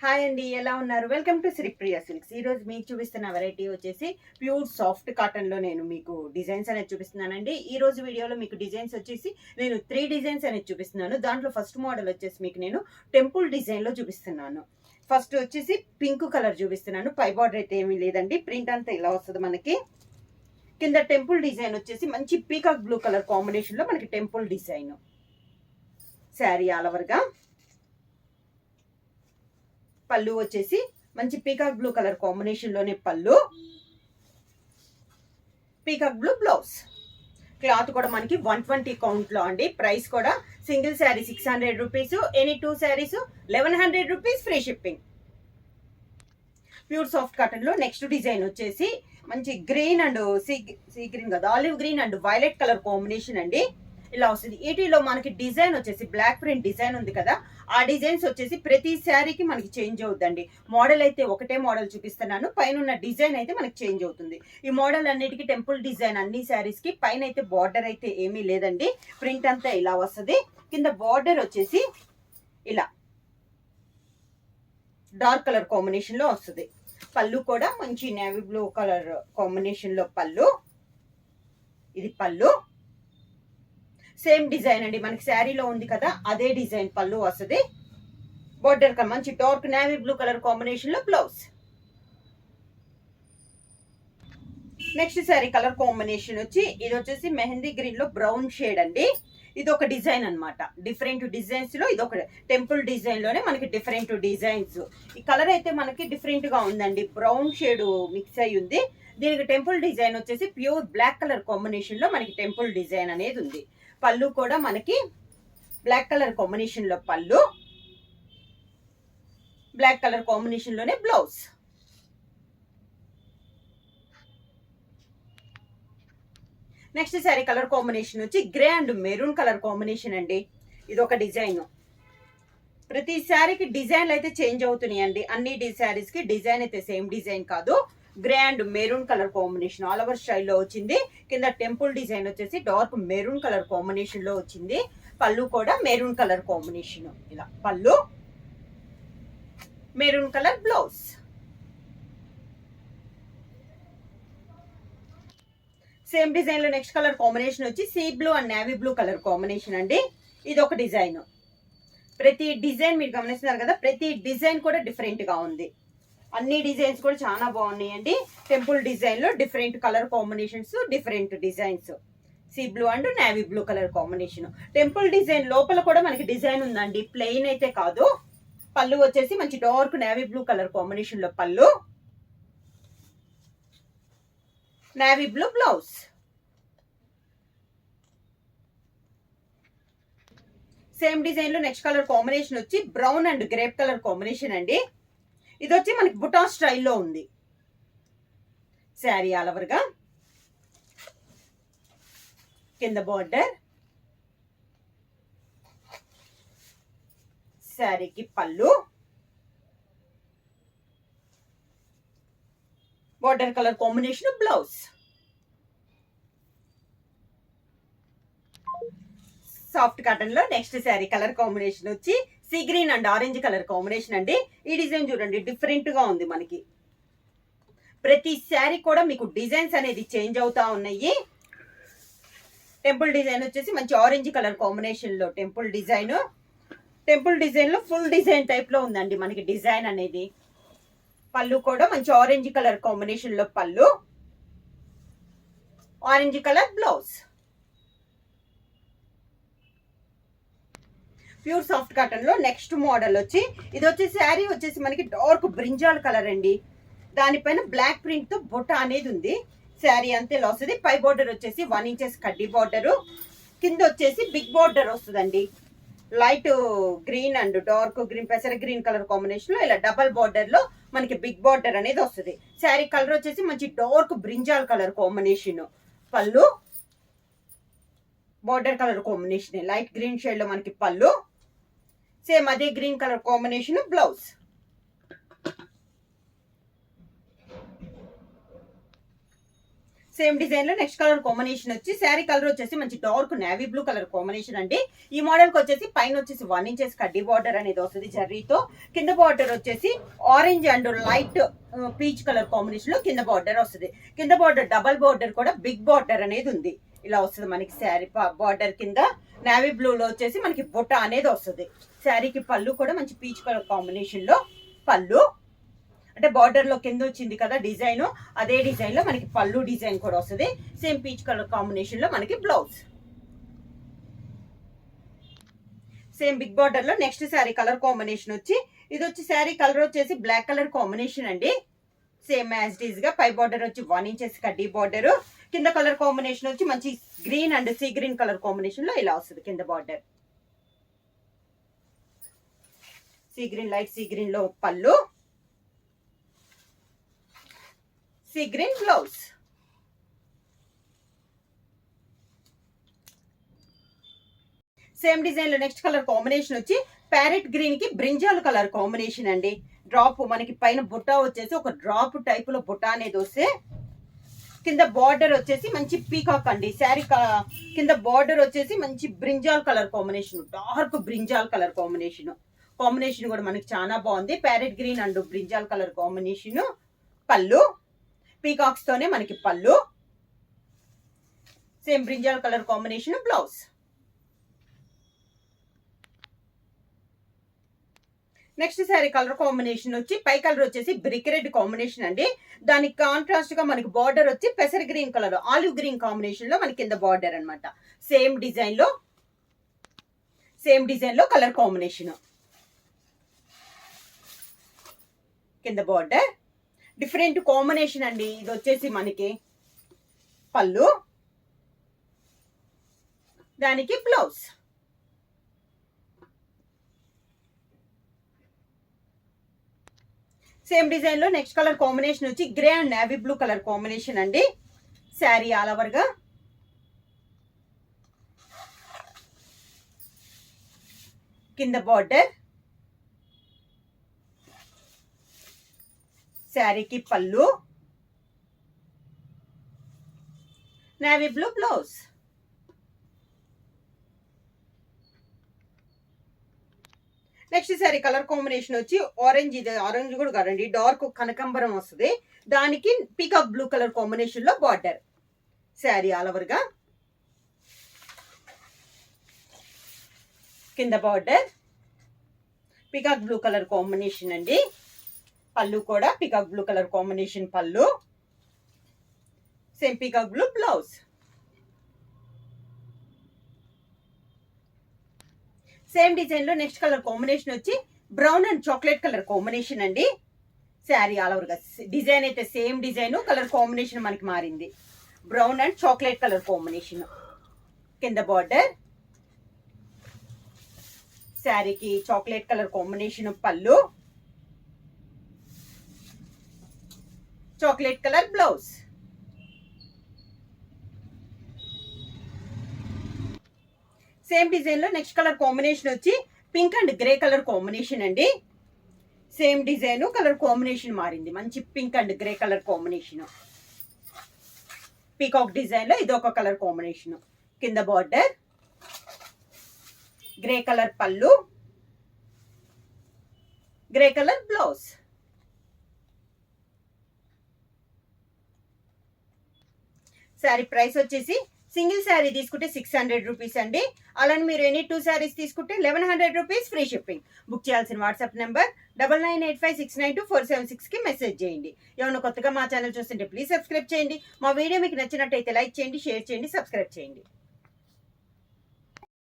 Hi అండి, ఎలా ఉన్నారు? Welcome to Sripriya silks. ఈరోజు మీకు చూపిస్తున్న వెరైటీ వచ్చేసి ప్యూర్ సాఫ్ట్ కాటన్లో నేను మీకు డిజైన్స్ అనేది చూపిస్తున్నానండి. ఈ రోజు వీడియోలో మీకు డిజైన్స్ వచ్చేసి నేను 3 డిజైన్స్ అనేది చూపిస్తున్నాను. దాంట్లో ఫస్ట్ మోడల్ వచ్చేసి మీకు నేను టెంపుల్ డిజైన్లో చూపిస్తున్నాను. ఫస్ట్ వచ్చేసి పింక్ కలర్ చూపిస్తున్నాను. పై బార్డర్ అయితే ఏమీ లేదండి, ప్రింట్ అంతా ఇలా వస్తుంది మనకి. కింద టెంపుల్ డిజైన్ వచ్చేసి మంచి పీకాక్ బ్లూ కలర్ కాంబినేషన్లో మనకి టెంపుల్ డిజైన్. శారీ ఆల్ ఓవర్గా. పళ్ళు వచ్చేసి మంచి పీకాక్ బ్లూ కలర్ కాంబినేషన్ లోనే పళ్ళు, పీకాక్ బ్లూ బ్లౌజ్. క్లాత్ కూడా మనకి 120 కౌంట్ లో అండి. ప్రైస్ కూడా single sari 600 rupees, any 2 saris 1100 rupees, free shipping. Pure soft cotton లో నెక్స్ట్ డిజైన్ వచ్చేసి మంచి గ్రీన్ అండ్ సీ గ్రీన్ కదా, olive green and violet colour combination అండి. ఇలా వస్తుంది. వీటిలో మనకి డిజైన్ వచ్చేసి బ్లాక్ ప్రింట్ డిజైన్ ఉంది కదా, ఆ డిజైన్స్ వచ్చేసి ప్రతి శారీకి మనకి చేంజ్ అవుతుందండి. మోడల్ అయితే ఒకటే మోడల్ చూపిస్తున్నాను, పైన ఉన్న డిజైన్ అయితే మనకి చేంజ్ అవుతుంది. ఈ మోడల్ అన్నిటికీ టెంపుల్ డిజైన్ అన్ని శారీస్ కి. పైన అయితే బార్డర్ అయితే ఏమీ లేదండి, ప్రింట్ అంతా ఇలా వస్తుంది. కింద బార్డర్ వచ్చేసి ఇలా డార్క్ కలర్ కాంబినేషన్ లో వస్తుంది. పళ్ళు కూడా మంచి నేవీ బ్లూ కలర్ కాంబినేషన్ లో పళ్ళు. ఇది పళ్ళు, సేమ్ డిజైన్ అండి, మనకి శారీలో ఉంది కదా అదే డిజైన్ పళ్ళు వస్తుంది. బోర్డర్ మంచి dark navy blue colour combination లో blouse. Next sari colour combination వచ్చి ఇది వచ్చేసి మెహందీ గ్రీన్ లో బ్రౌన్ షేడ్ అండి. ఇది ఒక డిజైన్ అనమాట. డిఫరెంట్ డిజైన్స్ లో ఇది ఒక టెంపుల్ డిజైన్ లోనే మనకి డిఫరెంట్ డిజైన్స్. ఈ కలర్ అయితే మనకి డిఫరెంట్ గా ఉందండి, బ్రౌన్ షేడ్ మిక్స్ అయి ఉంది. దీనికి టెంపుల్ డిజైన్ వచ్చేసి ప్యూర్ బ్లాక్ కలర్ కాంబినేషన్ లో మనకి టెంపుల్ డిజైన్ అనేది ఉంది. పళ్ళు కూడా మనకి బ్లాక్ కలర్ కాంబినేషన్ లో పళ్ళు, బ్లాక్ కలర్ కాంబినేషన్ లోనే blouse. Next sari colour combination వచ్చి grey and maroon colour combination అండి. ఇది ఒక డిజైన్. ప్రతి శారీకి డిజైన్లు అయితే చేంజ్ అవుతున్నాయండి. అన్ని శారీస్ కి డిజైన్ అయితే సేమ్ డిజైన్ కాదు. Grey and maroon colour combination all over స్టైల్లో వచ్చింది. కింద టెంపుల్ డిజైన్ వచ్చేసి డార్క్ మెరూన్ కలర్ కాంబినేషన్ లో వచ్చింది. పళ్ళు కూడా మెరూన్ కలర్ కాంబినేషన్. ఇలా పళ్ళు, maroon colour blouse. Same design లో నెక్స్ట్ కలర్ కాంబినేషన్ వచ్చి sea blue and navy blue colour combination అండి. ఇది ఒక డిజైన్. ప్రతి డిజైన్ మీరు గమనిస్తున్నారు కదా, ప్రతి డిజైన్ కూడా డిఫరెంట్ గా ఉంది. అన్ని డిజైన్స్ కూడా చాలా బాగున్నాయండి. టెంపుల్ డిజైన్ లో different colour combinations, different designs. Sea blue and navy blue colour combination. Temple design లోపల కూడా మనకి డిజైన్ ఉందండి, ప్లెయిన్ అయితే కాదు. పళ్ళు వచ్చేసి మంచి dark navy blue colour combination లో పళ్ళు, navy blue blouse. Same design లో నెక్స్ట్ కలర్ కాంబినేషన్ వచ్చి brown and grape colour combination అండి. ఇది వచ్చి మనకి బుటా స్టైల్లో ఉంది. శారీ ఆల్ ఓవర్గా. కింద బార్డర్, శారీకి పళ్ళు, border colour combination blouse. Soft cotton లో నెక్స్ట్ శారీ కలర్ కాంబినేషన్ వచ్చి sea green and orange colour combination అండి. ఈ డిజైన్ చూడండి, డిఫరెంట్ గా ఉంది మనకి. ప్రతి శారీ కూడా మీకు డిజైన్స్ అనేది చేంజ్ అవుతా ఉన్నాయి. టెంపుల్ డిజైన్ వచ్చేసి మంచి ఆరెంజ్ కలర్ కాంబినేషన్ లో టెంపుల్ డిజైన్. టెంపుల్ డిజైన్ లో ఫుల్ డిజైన్ టైప్ లో ఉందండి మనకి డిజైన్ అనేది. పళ్ళు కూడా మంచి ఆరెంజ్ కలర్ కాంబినేషన్ లో పళ్ళు, orange colour blouse. Pure soft cotton లో నెక్స్ట్ మోడల్ వచ్చి ఇది వచ్చి శారీ వచ్చేసి మనకి డార్క్ బ్రింజాల్ కలర్ అండి. దానిపైన బ్లాక్ ప్రింట్ తో బొట్ట అనేది ఉంది. శారీ అంతే ఇలా వస్తుంది. పై బోర్డర్ వచ్చేసి 1 ఇంచెస్ కడ్డీ బోర్డర్, కింద వచ్చేసి బిగ్ బోర్డర్ వస్తుందండి. Light green and dark green, పెసర గ్రీన్ కలర్ కాంబినేషన్ లో ఇలా డబల్ బోర్డర్ లో మనకి బిగ్ బోర్డర్ అనేది వస్తుంది. శారీ కలర్ వచ్చేసి మంచి డార్క్ బ్రింజాల్ కలర్ కాంబినేషన్. పళ్ళు border colour combination light green shade లో మనకి పళ్ళు, సేమ్ అదే green colour combination blouse. Same design లో నెక్స్ట్ కలర్ కాంబినేషన్ వచ్చి శారీ కలర్ వచ్చేసి మంచి dark navy blue colour combination అండి. ఈ మోడల్ కి వచ్చేసి పైన వచ్చేసి 1 ఇంచెస్ కడ్డీ బార్డర్ అనేది వస్తుంది జర్రీతో. కింద బార్డర్ వచ్చేసి orange and light peach colour combination లో కింద బార్డర్ వస్తుంది. కింద బార్డర్ డబల్ బార్డర్ కూడా బిగ్ బార్డర్ అనేది ఉంది. ఇలా వస్తుంది మనకి శారీ బార్డర్ కింద నేవీ బ్లూ లో వచ్చేసి మనకి బుట్ట అనేది వస్తుంది. శారీకి పళ్ళు కూడా మంచి పీచ్ కలర్ కాంబినేషన్ లో పళ్ళు, అంటే బార్డర్ లో కింద వచ్చింది కదా డిజైన్, అదే డిజైన్ లో మనకి పళ్ళు డిజైన్ కూడా వస్తుంది. సేమ్ పీచ్ కలర్ కాంబినేషన్ లో మనకి బ్లౌజ్. సేమ్ బిగ్ బార్డర్ లో నెక్స్ట్ శారీ కలర్ కాంబినేషన్ వచ్చి ఇది వచ్చి శారీ కలర్ వచ్చేసి బ్లాక్ కలర్ కాంబినేషన్ అండి. సేమ్ యాజ్ ఇట్ ఈస్ గా పై బార్డర్ వచ్చి 1 ఇంచెస్ కడ్డీ బార్డర్, కింద కలర్ కాంబినేషన్ వచ్చి మంచి green and sea green colour combination లో ఇలా వస్తుంది. కింద border sea green, light sea green లో పళ్ళు, sea green blouse. Same design లో నెక్స్ట్ కలర్ కాంబినేషన్ వచ్చి ప్యారెట్ గ్రీన్ కి బ్రింజాల్ కలర్ కాంబినేషన్ అండి. డ్రాప్ మనకి పైన బుట్ట వచ్చేసి ఒక డ్రాప్ టైప్ లో బుట్ట అనేది వస్తే కింద బార్డర్ వచ్చేసి మంచి పీకాక్ అండి. శారీ కింద బార్డర్ వచ్చేసి మంచి brinjal colour combination, dark brinjal colour combination కూడా మనకి చాలా బాగుంది. Parrot green and brinjal colour combination. పళ్ళు పీకాక్స్ తోనే మనకి పళ్ళు, same brinjal colour combination blouse. Next sari colour combination వచ్చి పై కలర్ వచ్చేసి బ్రిక్ రెడ్ కాంబినేషన్ అండి. దానికి కాంట్రాస్ట్ గా మనకి బార్డర్ వచ్చి పెసర్ green colour, olive green combination లో మనకి కింద బార్డర్ అనమాట. సేమ్ డిజైన్ లో కలర్ కాంబినేషన్, కింద బార్డర్ డిఫరెంట్ కాంబినేషన్ అండి. ఇది వచ్చేసి మనకి పళ్ళు, దానికి బ్లౌజ్. సేమ్ డిజైన్ లో నెక్స్ట్ కలర్ కాంబినేషన్ వచ్చి grey and navy blue colour combination అండి. శారీ ఆల్ ఓవర్ గా కింద బార్డర్, శారీకి పళ్ళు, navy blue blouse. Next sari colour combination వచ్చి ఆరెంజ్, ఇది ఆరెంజ్ కూడా కాదండి, డార్క్ కనకంబరం వస్తుంది. దానికి పీకాక్ బ్లూ కలర్ కాంబినేషన్ లో బార్డర్. శారీ ఆల్ ఓవర్ గా కింద border peacock blue colour combination అండి. పళ్ళు కూడా పీకాక్ బ్లూ కలర్ కాంబినేషన్ పళ్ళు, same peacock blue blouse. Same design లో నెక్స్ట్ కలర్ కాంబినేషన్ వచ్చి brown and chocolate colour combination అండి. శారీ ఆల్ ఓవర్ గా డిజైన్ అయితే సేమ్ డిజైన్, కలర్ కాంబినేషన్ మనకి మారింది. Brown and chocolate colour combination, కింద బార్డర్, శారీకి చాక్లెట్ కలర్ కాంబినేషన్ పళ్ళు, chocolate colour blouse. Same design లో నెక్స్ట్ కలర్ కాంబినేషన్ వచ్చి pink and grey colour combination అండి. సేమ్ డిజైన్, కలర్ కాంబినేషన్ మారింది. మంచి pink and grey colour combination. Peacock design లో ఇదొక కలర్ కాంబినేషన్. కింద బార్డర్, గ్రే కలర్ పళ్ళు, grey colour blouse. Sari price వచ్చేసి సింగిల్ శారీ తీసుకుంటే 600 రూపీస్ అండి. అలానే మీరు ఎనీ 2 శారీస్ తీసుకుంటే 1100 రూపీస్ ఫ్రీ షిప్పింగ్. బుక్ చేయాల్సిన వాట్సాప్ నెంబర్ 9985692476 కి మెసేజ్ చేయండి. ఏమైనా కొత్తగా మా ఛానల్ చూస్తుంటే ప్లీజ్ సబ్స్క్రైబ్ చేయండి. మా వీడియో మీకు నచ్చినట్టయితే లైక్ చేయండి, షేర్ చేయండి, సబ్స్క్రైబ్ చేయండి.